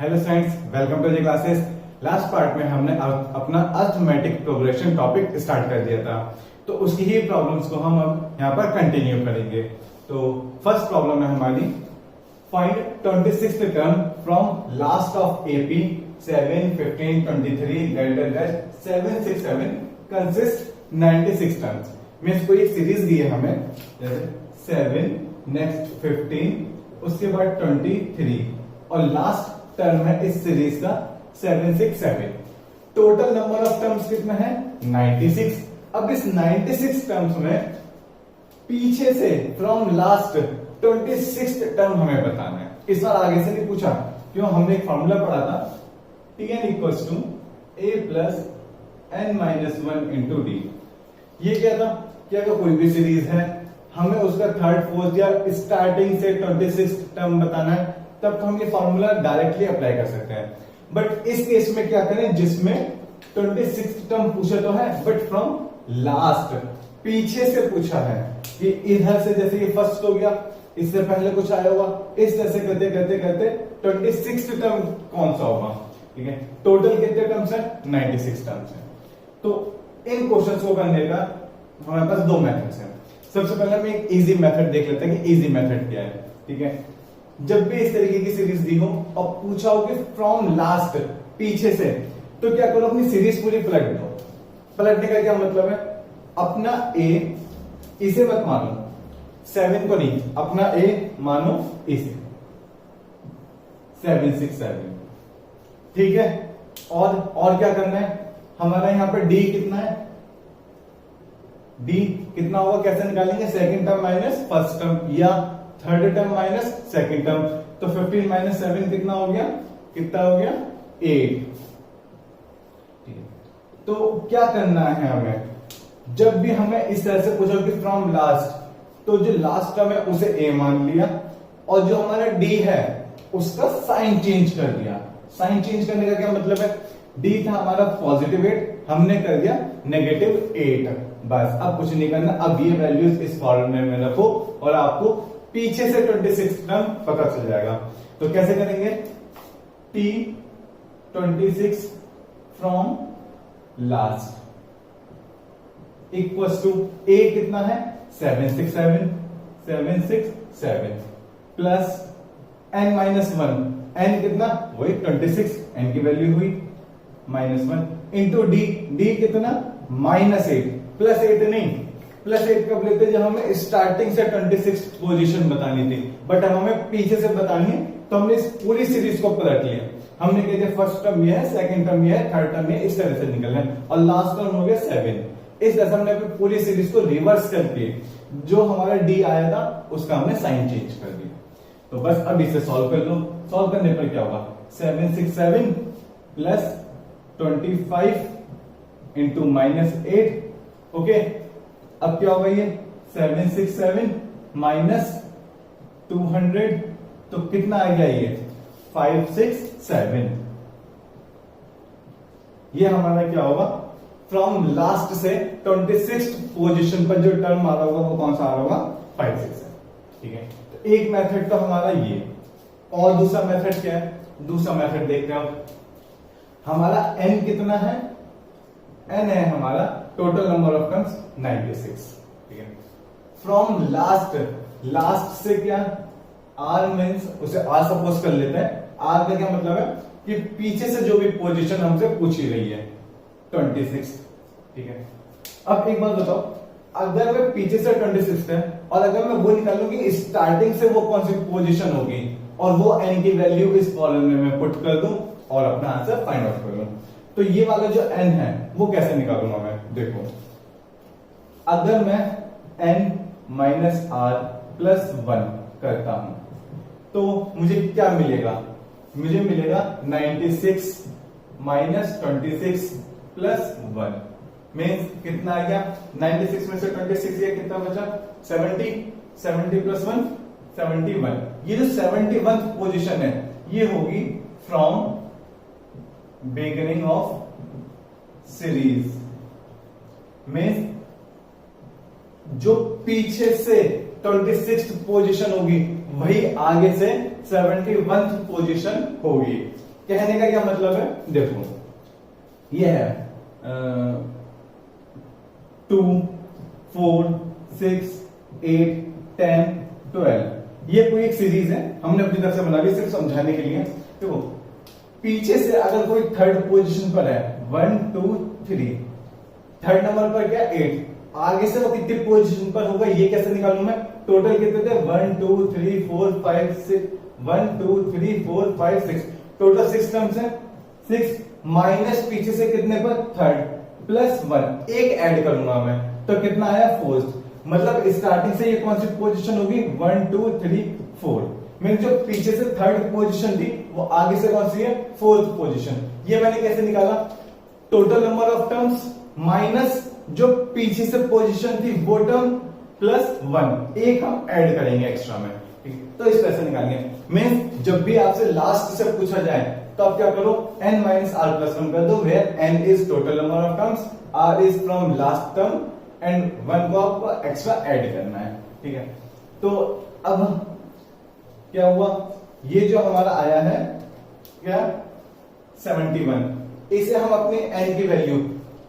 Hello students, welcome to the classes. Last part में हमने अपना अर्थमेटिक प्रोग्रेशन टॉपिक स्टार्ट कर दिया था, तो उसकी ही प्रॉब्लम्स को हम अब यहाँ पर कंटिन्यू करेंगे। तो फर्स्ट प्रॉब्लम है हमारी, find 26th term from last of AP 7, 15, 23 greater than 7, 6, 7 consist 96 terms. Means कोई एक सीरीज दी है हमें, जैसे 7, नेक्स्ट 15, उसके बाद 23 और लास्ट टर्म है इस सीरीज का 7, 6, 7। टोटल नंबर ऑफ टर्म्स कितना है? 96। अब इस 96 टर्म्स में पीछे से फ्रॉम लास्ट 26th टर्म हमें बताना है। इस बार आगे से नहीं पूछा, क्यों? हमने एक फॉर्मूला पढ़ा था, Tn equals to a plus n minus 1 into D. ये क्या था? कि अगर कोई भी सीरीज है, हमें उसका थर्ड, फोर्थ या स्टार्टिंग से 26 टर्म बताना है, तब तो हम ये फॉर्मूला डायरेक्टली अप्लाई कर सकते हैं। बट इस केस में क्या करें, जिसमें 26 टर्म पूछा तो है, बट फ्रॉम लास्ट, पीछे से पूछा है कि इधर से, जैसे ये फर्स्ट हो गया, इससे पहले कुछ आया होगा, इस तरह से करते करते करते 26 टर्म कौन सा होगा। ठीक है, टोटल कितने टर्म्स है? 96 टर्म्स है। तो इन क्वेश्चंस को करने का हमारे पास दो मेथड्स हैं। सबसे पहले हम एक इजी मेथड देख लेते हैं कि इजी मेथड क्या है। ठीक है, जब भी इस तरीके की सीरीज दी हो और पूछा हो कि फ्रॉम लास्ट, पीछे से, तो क्या करो, अपनी सीरीज पूरी पलट दो। पलटने का क्या मतलब है? अपना ए इसे मत मानो, 7 को नहीं, अपना ए मानो इसे, 7, 6, 7। ठीक है, और क्या करना है? हमारा यहां पर डी कितना है? डी कितना होगा, कैसे निकालेंगे? Second term minus first term या third term minus second term. तो 15 माइनस 7 कितना हो गया? कितना हो गया? 8। तो क्या करना है हमें? जब भी हमें इस तरह से पूछो कि फ्रॉम लास्ट, तो जो लास्ट टर्म है उसे ए मान लिया, और जो हमारा डी है उसका साइन चेंज कर दिया। साइन चेंज करने का क्या मतलब है? डी था हमारा पॉजिटिव 8, हमने कर दिया नेगेटिव 8। बस, अब कुछ नहीं करना। अब ये वैल्यूज इस फॉर्मूले में रखो और आपको पीछे से 26 टर्म पता चल जाएगा। तो कैसे करेंगे? T 26 from last equals to A कितना है? 7, 6, 7, 7, 6, 7 प्लस n माइनस 1, n कितना? वही 26, n की वैल्यू हुई -1 इंटू डी, डी कितना? -8 प्लस 8 नहीं, प्लस 8 कब लेते? जब हमें स्टार्टिंग से 26 पोजीशन बतानी थी, बट अब हमें पीछे से बतानी है, तो हमने इस पूरी सीरीज को पलट लिया। हमने कह दिया फर्स्ट टर्म ये है, सेकंड टर्म ये है, थर्ड टर्म ये, इस तरह से निकलना है, और लास्ट टर्म हो गया 7। इस तरह से हमने पूरी सीरीज को रिवर्स करके जो हमारा डी आया था उसका हमने साइन चेंज कर दिया। तो बस अब इसे सॉल्व कर लो। सॉल्व करने पर क्या होगा? 7, 6, 7 प्लस 25 इंटू -8। ओके, अब क्या होगा? ये 7, 6, 7 माइनस 200, तो कितना आ गया? ये 5, 6, 7। ये हमारा क्या होगा? फ्रॉम लास्ट से 26 पोजीशन पर जो टर्म आ रहा होगा वो कौन सा आ रहा होगा? 5, 6, 7। ठीक है, तो एक मेथड तो हमारा ये, और दूसरा मेथड क्या है? दूसरा मेथड देखते हैं। हमारा n कितना है? n है हमारा टोटल नंबर ऑफ टर्म्स 96। ठीक है, फ्रॉम लास्ट, लास्ट से क्या? r मीन्स, उसे r सपोज कर लेते हैं। r का क्या मतलब है? कि पीछे से जो भी पोजीशन हमसे पूछी रही है 26। ठीक है, अब एक बात बताओ, अगर मैं पीछे से 26 है और अगर मैं वो निकालूं कि स्टार्टिंग से वो कौन सी पोजीशन होगी, और वो n की वैल्यू इस फॉर्मूले में पुट कर दूं और अपना आंसर फाइंड आउट कर लूं, तो ये वाला जो n है वो कैसे निकालूंगा मैं? देखो, अगर मैं n माइनस r प्लस 1 करता हूं तो मुझे क्या मिलेगा? मुझे मिलेगा 96 माइनस 26 प्लस 1 मीन्स कितना आ गया? 96 में से 26 गया, कितना बचा? 70, 70 प्लस 1 71। ये जो 71th पोजीशन है ये होगी from beginning of series. Means जो पीछे से 26th पोजीशन होगी वही आगे से 71th पोजीशन होगी। कहने का क्या मतलब है, देखो ये है 2 4 6 8 10 12, ये कोई एक सीरीज है, हमने अपनी तरफ से बना ली सिर्फ समझाने के लिए। देखो पीछे से अगर कोई थर्ड पोजीशन पर है 1 2 3, थर्ड नंबर पर क्या 8, आगे से वो कितनी पोजीशन पर होगा ये कैसे निकालूं मैं, टोटल कितने थे 1 2 3 4 5 6, 1 2 3 4 5 6, टोटल 6 टर्म्स है। 6 माइनस पीछे से कितने पर थर्ड प्लस 1, एक ऐड करूंगा मैं तो कितना आया फोर्थ, मतलब स्टार्टिंग से ये कौन सी पोजीशन होगी 1 2 3 4, मैंने जो पीछे से थर्ड पोजीशन थी वो आगे से कौन सी है फोर्थ पोजीशन। ये मैंने कैसे निकाला, total number of terms minus जो पीछे से पोजीशन थी वो टर्म प्लस 1, एक हम ऐड करेंगे एक्स्ट्रा में, ठीक है। तो इस तरह से निकालेंगे। मींस जब भी आपसे लास्ट से पूछा जाए तो आप क्या करो n माइनस आर प्लस 1 कर दो, where n is total number of terms, r is from last term and 1 को आपको एक्स्ट्रा ऐड करना है, ठीक है। तो अब क्या हुआ, ये जो हमारा आया है क्या 71, इसे हम अपने n की वैल्यू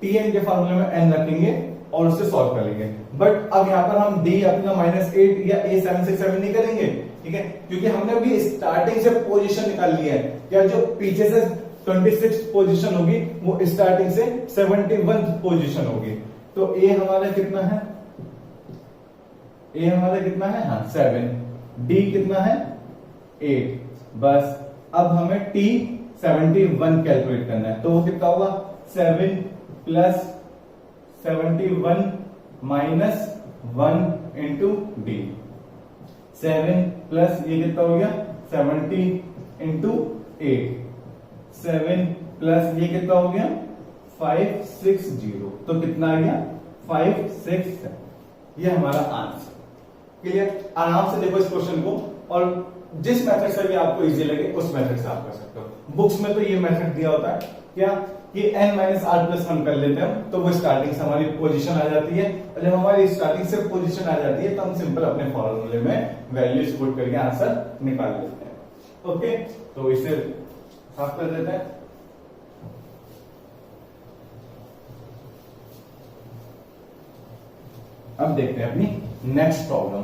tn के फॉर्मूले में n रखेंगे और उससे सॉल्व करेंगे। बट अब यहां पर हम d अपना -8 या a767 नहीं करेंगे, ठीक है, क्योंकि हमने अभी स्टार्टिंग से पोजीशन निकाल लिया है। क्या जो पीछे से 26 पोजीशन होगी वो स्टार्टिंग से 71 पोजीशन होगी। तो a हमारा कितना है, a हमारा कितना है, हाँ 7, d कितना है 8, बस अब हमें t 71 कैलकुलेट करना है। तो वो कितना होगा 7 plus 71 minus 1 into D, 7 plus ये कितना हो गया 70 इंटू 8, 7 प्लस ये कितना हो गया 560, तो कितना आ गया 567, ये हमारा आंसर। क्लियर, आराम से देखो इस क्वेश्चन को, और जिस मेथड से भी आपको इजी लगे उस मेथड से आप कर सकते हो। बुक्स में तो ये मेथड दिया होता है क्या कि n माइनस आर प्लस 1 कर लेते हैं तो वो स्टार्टिंग से हमारी पोजीशन आ जाती है, और जब हमारी स्टार्टिंग से पोजीशन आ जाती है तो हम सिंपल अपने फॉर्मूले में वैल्यूज पुट करके आंसर निकाल लेते हैं। ओके, तो इसे साफ कर देते हैं। अब देखते हैं अपनी नेक्स्ट प्रॉब्लम।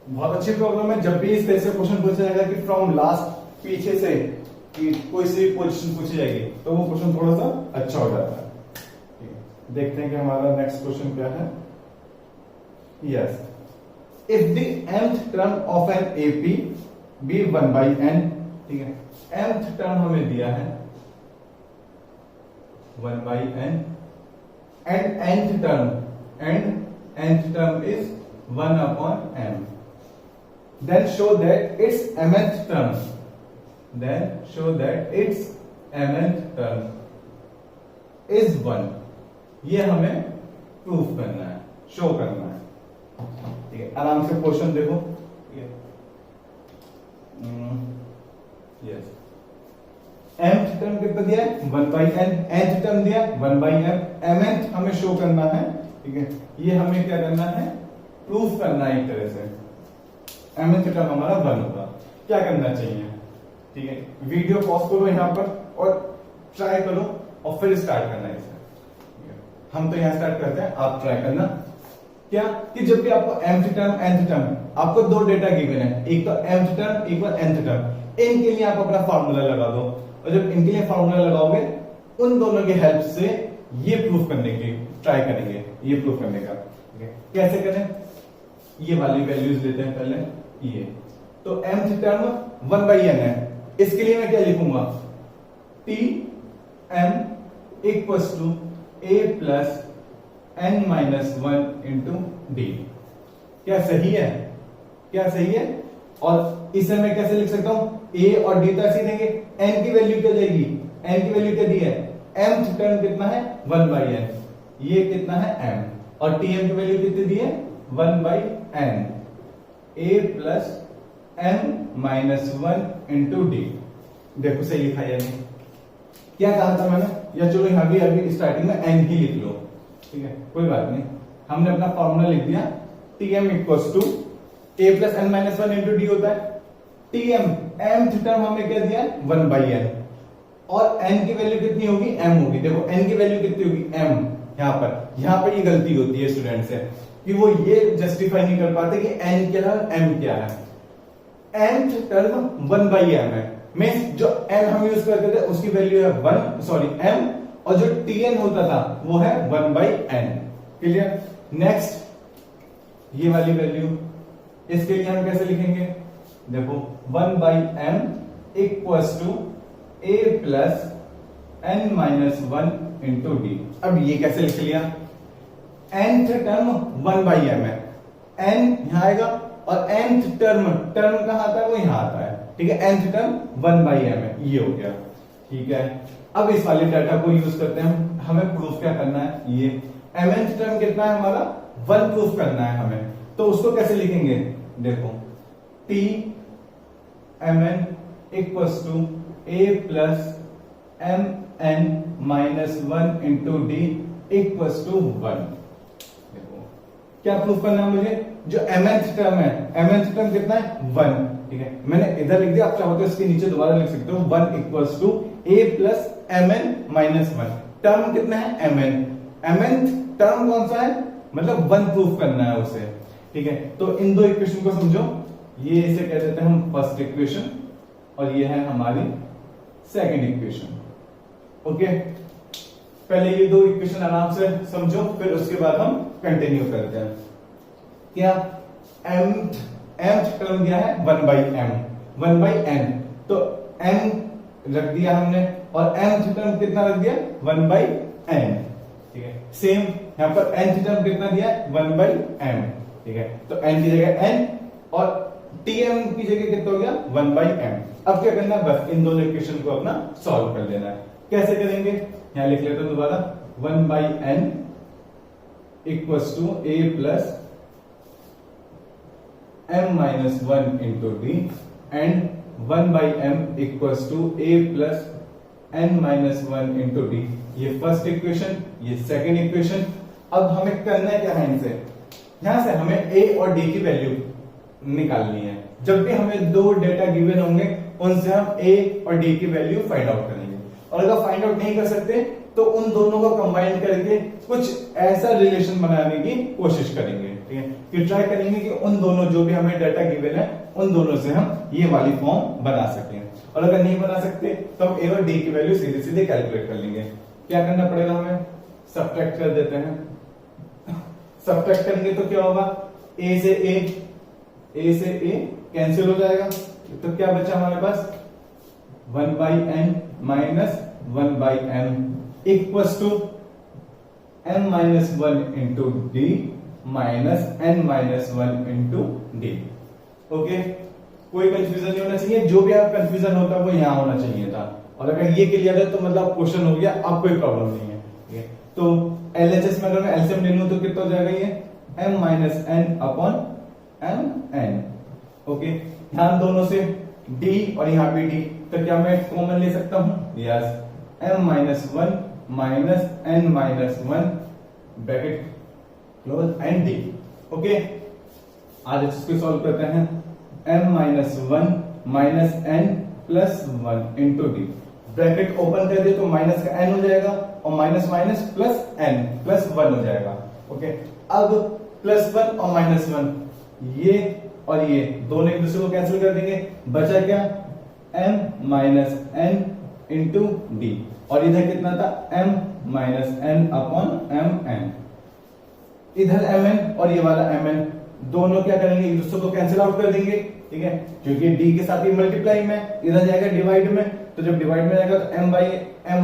बहुत अच्छी प्रॉब्लम है, जब भी इस तरह से क्वेश्चन पूछा जाएगा कि फ्रॉम लास्ट पीछे से कि कोई सी पोजीशन पूछी जाएगी तो वो क्वेश्चन थोड़ा सा अच्छा हो जाता है। देखते हैं कि हमारा नेक्स्ट क्वेश्चन क्या है। Yes, if the nth term of an AP B 1 by n, ठीक है, nth टर्म हमें दिया है 1 by n and nth term is 1 upon m, then show that its mth term is 1, ये हमें प्रूफ करना है, शो करना है, ठीक है। आराम से क्वेश्चन देखो, यस, mth टर्म कितना दिया है 1 by n, nth टर्म दिया 1 by m, mth हमें शो करना है, ठीक है, ये हमें क्या करना है प्रूफ करना है एक तरह से। mth टर्म हमारा 1 होगा, क्या करना चाहिए, ठीक है, वीडियो पॉज करो यहाँ पर और ट्राई करो और फिर स्टार्ट करना है इसे। हम तो यहाँ स्टार्ट करते हैं, आप ट्राई करना। क्या कि जब भी आपको mth टर्म nth टर्म, आपको दो डेटा गिवन है, एक तो mth टर्म एक बार nth टर्म, इनके लिए आप अपना फॉर्मूला लगा दो, और जब इनके लिए फॉर्मूला लगाओगे उन दोनों की हेल्प से ये प्रूफ करने की ट्राई करेंगे, ये प्रूफ करने का, ठीक है। कैसे करें, ये वाली वैल्यूज लेते हैं पहले, ये तो mth टर्म 1 by n है, इसके लिए मैं क्या लिखूंगा t m equals to a plus n minus 1 into D. क्या सही है, क्या सही है, और इसे मैं कैसे लिख सकता हूं, a और d तो ऐसे ही देंगे, n की वैल्यू क्या जाएगी, n की वैल्यू क्या दी है, mth टर्म कितना है 1 by n, ये कितना है m, और tm की वैल्यू कितनी दी है 1 by n, a plus n minus 1 into D. देखो सही लिखा या नहीं, क्या कहा था मैंने, या चलो यहां भी अभी स्टार्टिंग में n ही लिख लो, ठीक है, कोई बात नहीं, हमने अपना फॉर्मूला लिख दिया, tm equals to a plus n minus 1 into D होता है, tm mth टर्म हमें क्या दिया है 1/n, और n की वैल्यू कितनी होगी m होगी। देखो n की वैल्यू कितनी होगी m, यहाँ पर ये गलती होती है स्टूडेंट से कि वो ये जस्टिफाई नहीं कर पाते कि n क्या है m क्या है। nth टर्म 1/m है, मींस जो n हम यूज करते थे उसकी वैल्यू है m, और जो tn होता था वो है 1/n। क्लियर। नेक्स्ट ये वाली वैल्यू, इसके लिए हम कैसे लिखेंगे, देखो 1/m equals to a plus n minus 1 into D. अब ये कैसे लिख लिया, nth टर्म 1/m है, n यहां आएगा और nth टर्म कहां आता है, वो यहां आता है। ठीक है, nth टर्म 1/m है, ये हो गया। ठीक है, अब इस वाले डाटा को यूज करते हैं, हमें प्रूफ क्या करना है, ये mth टर्म कितना है हमारा 1 प्रूफ करना है हमें, तो उसको कैसे लिखेंगे, देखो t mn equals to a plus mn minus 1 into D equals to 1। देखो क्या प्रूफ करना है मुझे, जो mth टर्म है, mth टर्म कितना है 1। ठीक है, मैंने इधर लिख दिया, आप चाहो तो इसके नीचे दोबारा लिख सकते हो 1 equals to a plus mn minus 1। Term कितना है mn, mnth टर्म कौन सा है, मतलब 1 प्रूफ करना है उसे। ठीक है, तो इन दो इक्वेशन को समझो, ये इसे कह देते हैं हम फर्स्ट इक्वेशन और ये है हमारी सेकंड इक्वेशन। ओके, पहले ये दो इक्वेशन आराम से समझो, फिर उसके बाद हम कंटिन्यू करते हैं। क्या mth टर्म क्या है 1/n, तो m रख दिया हमने और mth टर्म कितना रख दिया 1/n। ठीक है, सेम यहां पर nth टर्म कितना दिया है 1/m। ठीक है, तो n की जगह n और tm की जगह कितना हो गया 1/m। अब क्या करना है, बस इन दोनों इक्वेशन को अपना सॉल्व कर लेना है। कैसे करेंगे, यहां लिख लेते हैं दोबारा 1/n equals to a plus m minus 1 into D and 1/m equals to a plus n minus 1 into D. ये फर्स्ट इक्वेशन, ये सेकेंड इक्वेशन। अब हमें करना क्या है, इनसे यहां से हमें a और d की वैल्यू निकालनी है। जब भी हमें दो डेटा गिवन होंगे उनसे हम a और d की वैल्यू फाइंड आउट करेंगे, और अगर फाइंड आउट नहीं कर सकते तो उन दोनों को कंबाइन करके कुछ ऐसा रिलेशन बनाने की कोशिश करेंगे। ठीक है, कि ट्राई करेंगे कि उन दोनों जो भी हमें डाटा गिवन है उन दोनों से हम ये वाली फॉर्म बना सकें, और अगर नहीं बना सकते तो हम a और d की वैल्यू सीधे सीधे कैलकुलेट कर लेंगे। क्या करना पड़ेगा हमें, सब्ट्रैक्ट कर देते हैं। सब्ट्रैक्ट करेंगे तो क्या होगा, a से a कैंसिल हो जाएगा, तो क्या बचा हमारे पास 1/n minus 1/m equals to m minus 1 into D minus n minus 1 into D. Okay, कोई कंफ्यूजन नहीं होना चाहिए, जो भी आप कंफ्यूजन होता है वो यहां होना चाहिए था, और अगर ये क्लियर है तो मतलब क्वेश्चन हो गया, अब कोई प्रॉब्लम नहीं है। ठीक है, तो LHS में अगर मैं एलसीएम ले लूं तो कितना हो जाएगा, ये m minus n upon mn। Okay, ध्यान दोनों से d और यहाँ पे d, तो क्या मैं कॉमन ले सकता हूं, yes, m minus 1 minus n minus 1 bracket close and d। Okay, आज इसको सॉल्व करते हैं, m minus 1 minus n plus 1 into D, bracket open कर दे तो माइनस का n हो जाएगा और minus minus plus n plus 1 हो जाएगा। ओके, अब प्लस 1 और माइनस 1, ये और ये दोनों एक दूसरे को कैंसिल कर देंगे, बचा क्या m minus n into D, और इधर कितना था m minus n upon mn। इधर mn और ये वाला mn दोनों क्या करेंगे, एक दूसरे को कैंसिल आउट कर देंगे। ठीक है, क्योंकि d के साथ ही मल्टीप्लाई में, इधर जाएगा डिवाइड में, तो जब डिवाइड में जाएगा तो m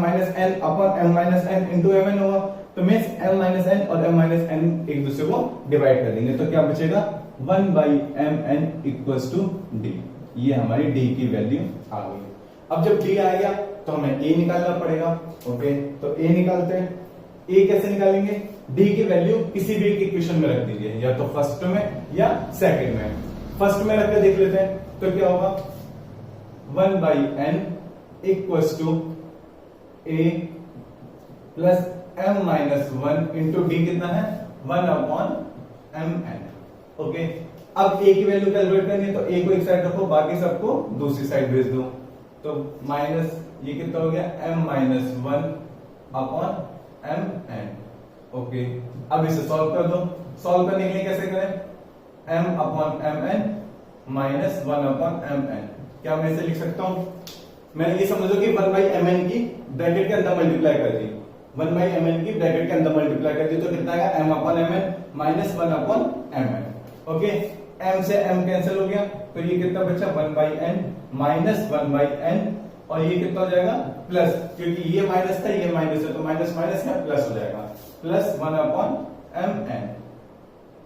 minus n upon m minus n into mn होगा, तो मींस m माइनस n और m माइनस n एक दूसरे को डिवाइड कर देंगे, तो क्या बचेगा 1/mn इक्वल्स टू d। ये हमारी d की वैल्यू आ गई। अब जब d आ गया तो हमें a निकालना पड़ेगा। ओके, तो a निकालते हैं। a कैसे निकालेंगे, d की वैल्यू किसी भी एक इक्वेशन में रख दीजिए, या तो फर्स्ट में या सेकंड में। फर्स्ट में रख के देख लेते हैं, तो क्या होगा 1/n equals to a plus m minus 1 into D, कितना है 1/mn। ओके, अब ए की वैल्यू कैलकुलेट करनी है, तो ए को एक साइड रखो, बाकी सबको दूसरी साइड भेज दो। तो माइनस ये कितना हो गया, m minus 1 upon M N. Okay, अब इसे सॉल्व कर दो। सॉल्व करने के लिए कैसे करें, m upon M N minus 1 upon M N. क्या मैं इसे लिख सकता हूं, मैंने ये समझो कि 1 बाई एम एन की ब्रैकेट के अंदर मल्टीप्लाई कर दी, 1 बाई एम एन की ब्रैकेट के अंदर मल्टीप्लाई कर दी, तो कितना आएगा, m upon M N minus 1 upon M N. Okay, m से m कैंसिल हो गया, तो ये कितना बचा, 1 by n minus 1 by n, और ये कितना हो जाएगा, प्लस, क्योंकि ये माइनस था ये माइनस है, तो माइनस माइनस है प्लस हो जाएगा, प्लस 1 अपॉन एम एन।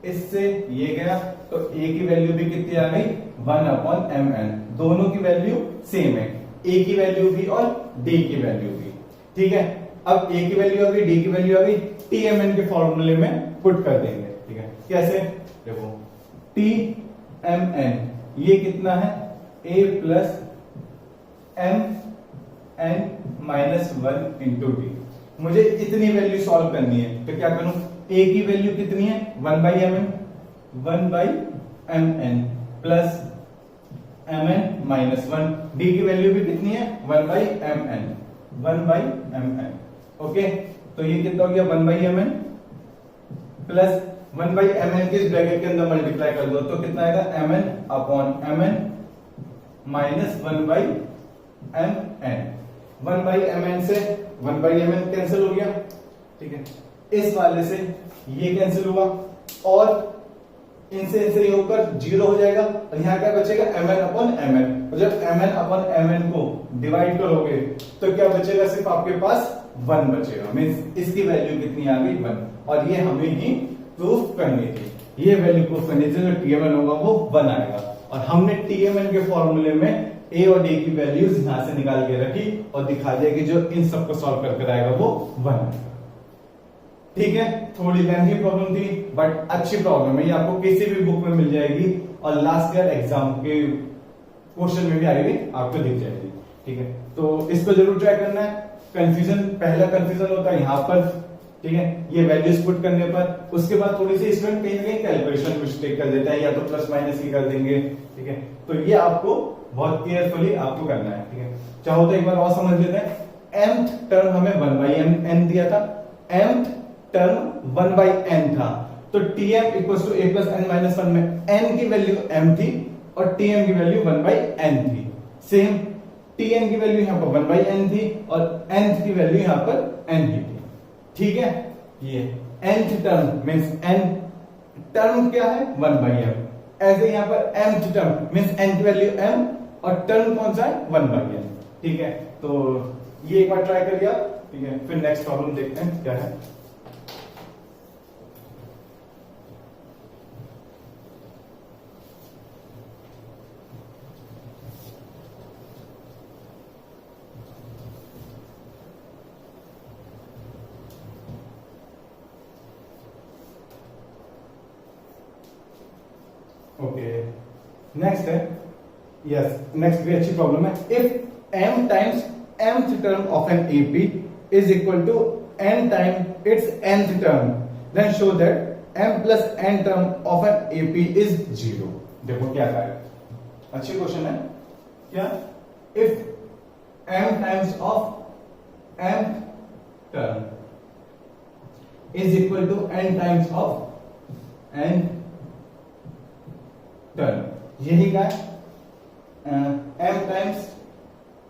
इससे ये गया, तो a की वैल्यू भी कितनी आ गई, 1 अपॉन एम एन। दोनों की वैल्यू सेम है, a की वैल्यू भी और d की वैल्यू भी। ठीक है, अब a की वैल्यू आ गई, d की वैल्यू आ गई, tmn के फॉर्मूले में पुट कर देंगे। ठीक है, कैसे, देखो tmn ये कितना है, a plus m N minus 1 into d. मुझे इतनी वैल्यू सॉल्व करनी है, तो क्या करूं, a की वैल्यू कितनी है, 1 by m n, 1 by m n plus m N minus 1, d की वैल्यू भी कितनी है, 1 by m n, 1 by m N. Okay, तो ये कितना हो गया, 1 by m n plus 1 by m n के इस ब्रैकेट के अंदर मल्टीप्लाई कर दो, तो कितना आएगा, m n upon M N minus 1 by m n. 1 by m n से 1 बाई एम एन कैंसिल हो गया। ठीक है, इस वाले से ये कैंसिल हुआ, और इनसे ये ऊपर 0 हो जाएगा, और यहाँ क्या बचेगा, m n upon M n. और जब m n upon M n को डिवाइड करोगे तो क्या बचेगा, सिर्फ आपके पास 1 बचेगा, मीन्स इसकी वैल्यू कितनी आ गई, 1। और ये हमें ही प्रूफ करनी थी, ये वैल्यू प्रूफ करनी थी, जो टीएमएन होगा वो 1 आएगा। और हमने टीएमएन के फॉर्मूले में ए और डी की वैल्यूज यहां से निकाल के रखी और दिखा दिया कि जो इन सबको सॉल्व करके आएगा वो 1 आएगा। ठीक है, थोड़ी लेंथी प्रॉब्लम थी बट अच्छी प्रॉब्लम है, ये आपको किसी भी बुक में मिल जाएगी और लास्ट ईयर एग्जाम के क्वेश्चन में भी आएगी, आपको दिख जाएगी। ठीक है, तो इसको जरूर ट्राई करना है। कंफ्यूजन, पहला कंफ्यूजन होता है यहाँ पर, ठीक है, ये वैल्यूज पुट करने पर। उसके बाद थोड़ी सी स्टूडेंट कहीं ना कहीं कैलकुलेशन मिस्टेक कर देता है, या तो प्लस माइनस ही कर देंगे। ठीक है, तो ये आपको बहुत केयरफुली आपको करना है। ठीक है, चाहो तो एक बार और समझ लेते हैं। mth टर्म हमें 1 बाई n दिया था, mth टर्म 1 बाई n था, तो tm equals to a plus n minus 1 में n की वैल्यू m थी और tm की वैल्यू 1 बाई n थी। सेम tn की वैल्यू यहाँ पर 1 बाई n थी और nth की वैल्यू यहाँ पर n ही थी। ठीक है, ये nth term means n term क्या है, 1 बाई m। ऐसे यहाँ पर mth टर्म मीन्स n की वैल्यू m और टर्म कौन सा है, 1 बाई n। ठीक है, तो ये एक बार ट्राई करिए। ठीक है, फिर नेक्स्ट प्रॉब्लम देखते हैं क्या है। ओके, नेक्स्ट है, यस, नेक्स्ट भी अच्छी प्रॉब्लम है। If m times mth term of an AP is equal to n time its nth term, then show that m plus n term of an AP is 0। देखो क्या है, अच्छी question है क्या। If m times of mth term is equal to n times of n term, यही क्या है, m times,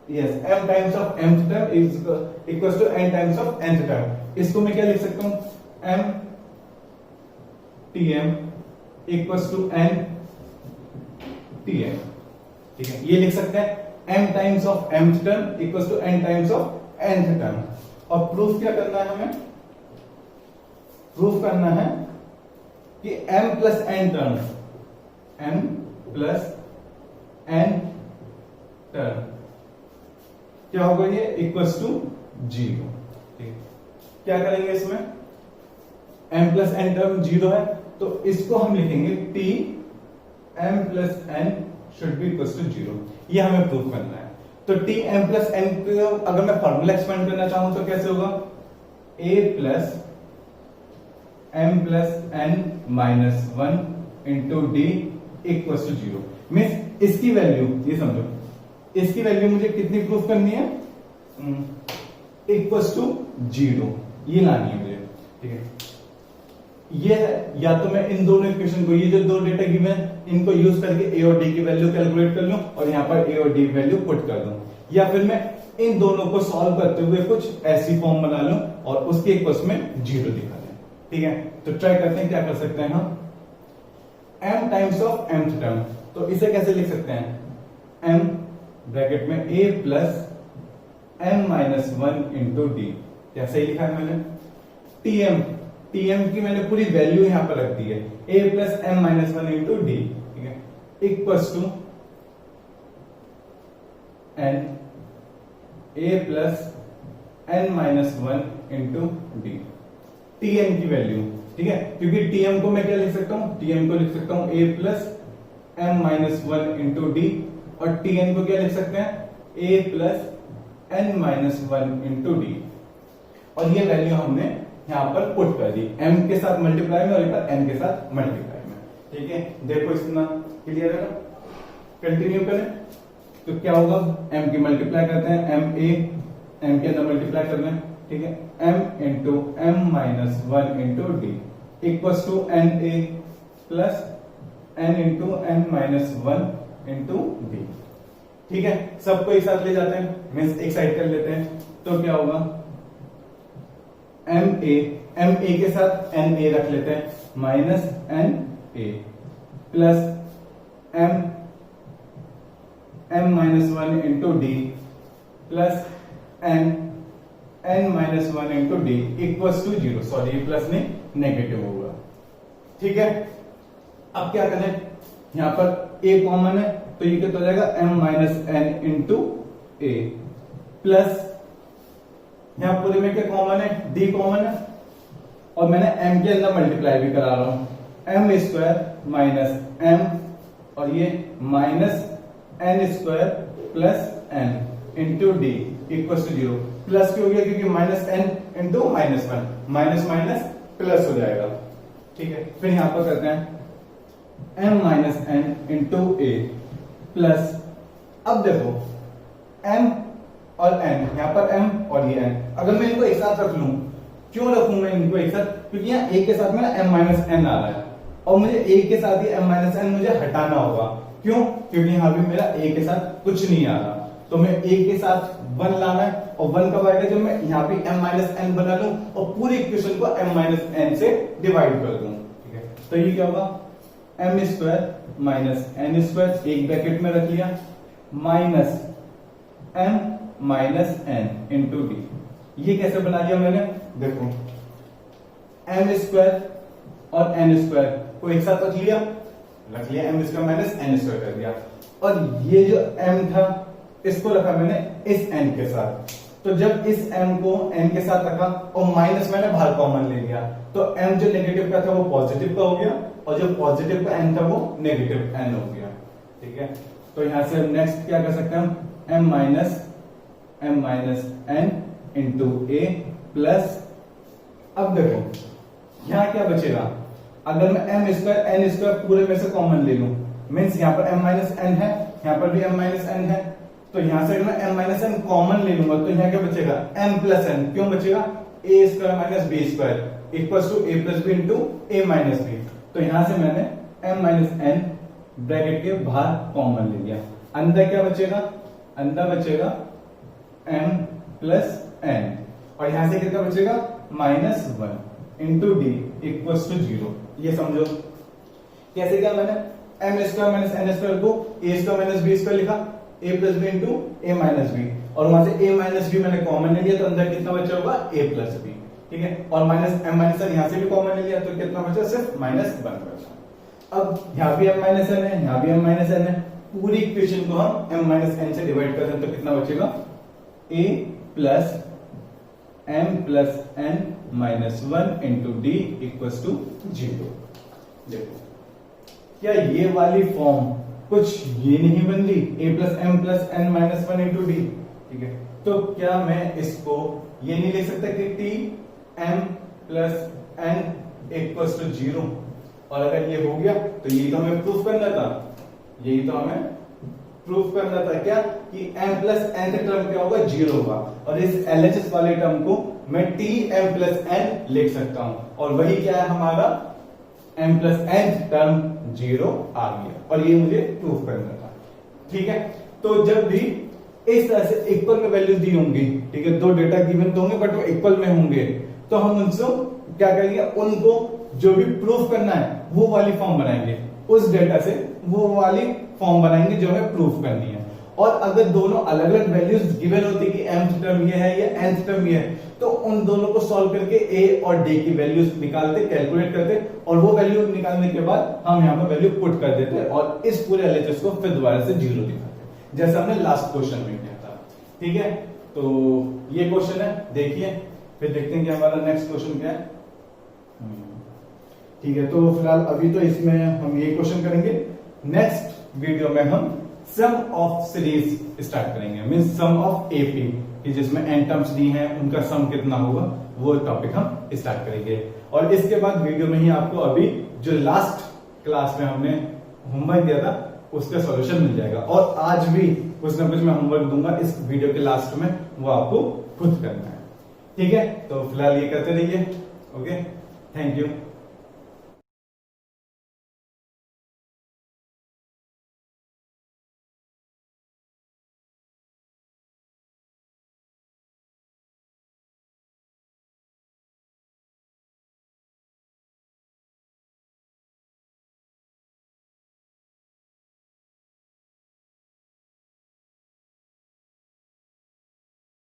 yes, m times of mth term is equals to n times of nth term. इसको मैं क्या लिख सकता हूं, m tm equals to n tm। ठीक है, ये लिख सकते हैं m times of mth term equals to n times of nth term. और प्रूफ क्या करना है हमें, प्रूफ करना है कि m plus n term, m plus n term क्या होगा, ये इक्वल्स टू 0। ठीक, क्या करेंगे इसमें, m प्लस n टर्म 0 है, तो इसको हम लिखेंगे t m plus n should be equals to 0। ये हमें प्रूव करना है। तो t m प्लस n को अगर मैं फॉर्मूला एक्सपेंड करना चाहूं तो कैसे होगा, a plus m plus n minus 1 into d equal to 0। Means इसकी वैल्यू, ये समझो, इसकी वैल्यू मुझे कितनी प्रूफ करनी है, इक्वल टू 0, ये लानी है मुझे। ठीक है, ये या तो मैं इन दोनों इक्वेशन को, ये जो दो डेटा गिवन है, इनको यूज करके ए और डी की वैल्यू कैलकुलेट कर लूं और यहां पर ए और डी की वैल्यू पुट कर दूं, या फिर मैं इन दोनों को सॉल्व करते हुए कुछ ऐसी फॉर्म बना लूं और उसके इक्वल्स में 0 दिखा दें। ठीक है, तो ट्राई करते हैं, क्या कर सकते हैं हम, m times of mth term. तो इसे कैसे लिख सकते हैं, m ब्रैकेट में a plus m minus 1 into D. क्या सही लिखा है मैंने, tm की मैंने पूरी वैल्यू यहां पर रख दी है, a plus m minus 1 into d. ठीक है, equals to n a plus n minus 1 into d, tm की वैल्यू। ठीक है, क्योंकि tm को मैं क्या लिख सकता हूं, tm को लिख सकता हूं a plus m minus 1 into D, और tn को क्या लिख सकते हैं, a plus n minus 1 into D. और ये वैल्यू हमने यहां पर पुट कर दी, m के साथ मल्टीप्लाई में और इधर n के साथ मल्टीप्लाई में। ठीक है, देखो इतना क्लियर है, कंटिन्यू करें तो क्या होगा, m की मल्टीप्लाई करते हैं, m के अंदर मल्टीप्लाई कर लें। ठीक है, m into m minus 1 into D equals to n a plus n into n minus 1 into d. ठीक है, सबको एक साथ ले जाते हैं, मीन्स एक साइड कर लेते हैं, तो क्या होगा, m a के साथ n a रख लेते हैं, minus n a plus m minus 1 into d plus n minus 1 into D equals to 0। Sorry, ये प्लस नहीं, नेगेटिव होगा। ठीक है, अब क्या करें, यहां पर a कॉमन है तो ये कितना हो जाएगा, m माइनस n इंटू ए, प्लस यहां पूरे में क्या कॉमन है, d कॉमन है, और मैंने m के अंदर मल्टीप्लाई भी करा रहा हूं, m स्क्वायर माइनस m, और ये minus n square plus n into d equal to 0। Plus क्यों हो गया, क्योंकि minus n into minus 1, minus minus plus हो जाएगा। ठीक है, फिर यहां पर करते हैं m माइनस n इंटू ए प्लस, अब देखो m और n, यहां पर m और ये n, अगर मैं इनको एक साथ रख लूं, क्यों रखूं मैं इनको एक साथ, क्योंकि यहाँ a के साथ में ना m माइनस n आ रहा है, और मुझे a के साथ ही m माइनस n मुझे हटाना होगा। क्यों, क्योंकि यहां भी मेरा a के साथ कुछ नहीं आ रहा, तो मैं a के साथ 1 लाना है, और 1 कब आएगा, जब मैं यहां भी m माइनस n बना लूं और पूरी इक्वेशन को m माइनस n से डिवाइड कर दूं। ठीक है, तो ये क्या होगा, m square minus n square, एक ब्रैकेट में रख लिया, minus m minus n into D. ये कैसे बना लिया मैंने, देखो m स्क्वायर और n स्क्वायर को एक साथ रख लिया m square minus n square कर दिया, और ये जो m था इसको रखा मैंने इस n के साथ। तो जब इस m को n के साथ रखा और माइनस मैंने बाहर कॉमन ले लिया, तो m जो नेगेटिव का था वो पॉजिटिव का हो गया, और जो पॉजिटिव का n था वो नेगेटिव n हो गया। ठीक है, तो यहां से हम नेक्स्ट क्या कर सकते हैं, m माइनस n इंटू ए प्लस, अब देखो यहां क्या बचेगा, अगर मैं m स्क्वायर n स्क्वायर पूरे में से कॉमन ले लूं, मीन्स यहां पर m माइनस n है, यहां पर भी m माइनस n है, तो यहां से अगर मैं m माइनस n कॉमन ले लूंगा तो यहां क्या बचेगा, m प्लस n, क्यों बचेगा, a square minus b square equals to a plus b into a minus b. तो यहां से मैंने m माइनस n ब्रैकेट के बाहर कॉमन ले लिया, अंदर क्या बचेगा, अंदर बचेगा m प्लस n, और यहां से कितना बचेगा, minus 1 into D equals to 0। ये समझो कैसे, क्या मैंने m square minus n square को a square minus b square लिखा, a plus b into a minus b, और वहां से a माइनस बी मैंने कॉमन ले लिया, तो अंदर कितना बचा होगा, a प्लस बी। ठीक है, और माइनस m माइनस n यहां से भी कॉमन ले लिया, तो कितना बचा, सिर्फ माइनस 1 बचा। अब यहां भी m माइनस n है, यहां भी m माइनस n है, पूरी इक्वेशन को हम m माइनस n से डिवाइड कर दें तो कितना बचेगा, a plus m plus n minus 1 into D equals to 0। देखो क्या ये वाली फॉर्म कुछ ये नहीं बन रही, a plus m plus n minus 1 into d. ठीक है, तो क्या मैं इसको ये नहीं लिख सकता कि t m plus n equals to 0, और अगर ये हो गया तो यही तो हमें प्रूफ करना था, यही तो हमें प्रूफ करना था क्या कि m प्लस n टर्म क्या होगा, 0 होगा। और इस LHS वाले टर्म को मैं Tm प्लस n लिख सकता हूं, और वही क्या है हमारा m प्लस n टर्म 0 आ गया, और ये मुझे प्रूफ करना था। ठीक है, तो जब भी इस तरह से इक्वल में वैल्यूज दी होंगी, ठीक है, दो डेटा गिवन तो होंगे बट वो इक्वल में होंगे, तो हम उनसे क्या करेंगे, उनको जो भी प्रूफ करना है वो वाली फॉर्म बनाएंगे, उस डेटा से वो वाली फॉर्म बनाएंगे जो हमें प्रूफ करनी है। और अगर दोनों अलग अलग वैल्यूज गिवन होती कि mth टर्म ये है या nth टर्म ये है, तो उन दोनों को सॉल्व करके a और d की वैल्यूज निकालते, कैलकुलेट करते, और वो वैल्यू निकालने के बाद हम यहाँ पर वैल्यू पुट कर देते और इस पूरे LHS को फिर दोबारा से 0 दिखाते, जैसा हमने लास्ट क्वेश्चन में किया था। ठीक है, तो ये क्वेश्चन है, देखिए, फिर देखते हैं कि हमारा नेक्स्ट क्वेश्चन क्या है। ठीक है, तो फिलहाल अभी तो इसमें हम ये क्वेश्चन करेंगे, नेक्स्ट वीडियो में हम सम ऑफ सीरीज स्टार्ट करेंगे, मींस सम ऑफ एपी, कि जिसमें n टर्म्स दी हैं उनका सम कितना होगा, वो टॉपिक हम स्टार्ट करेंगे। और इसके बाद वीडियो में ही आपको अभी जो लास्ट क्लास में हमने होमवर्क दिया था उसका सॉल्यूशन मिल जाएगा, और आज भी कुछ ना कुछ मैं होमवर्क दूंगा इस वीडियो के लास्ट में, वो आपको खुद करना है। ठीक है, तो फिलहाल ये करते रहिए। Okay, thank you.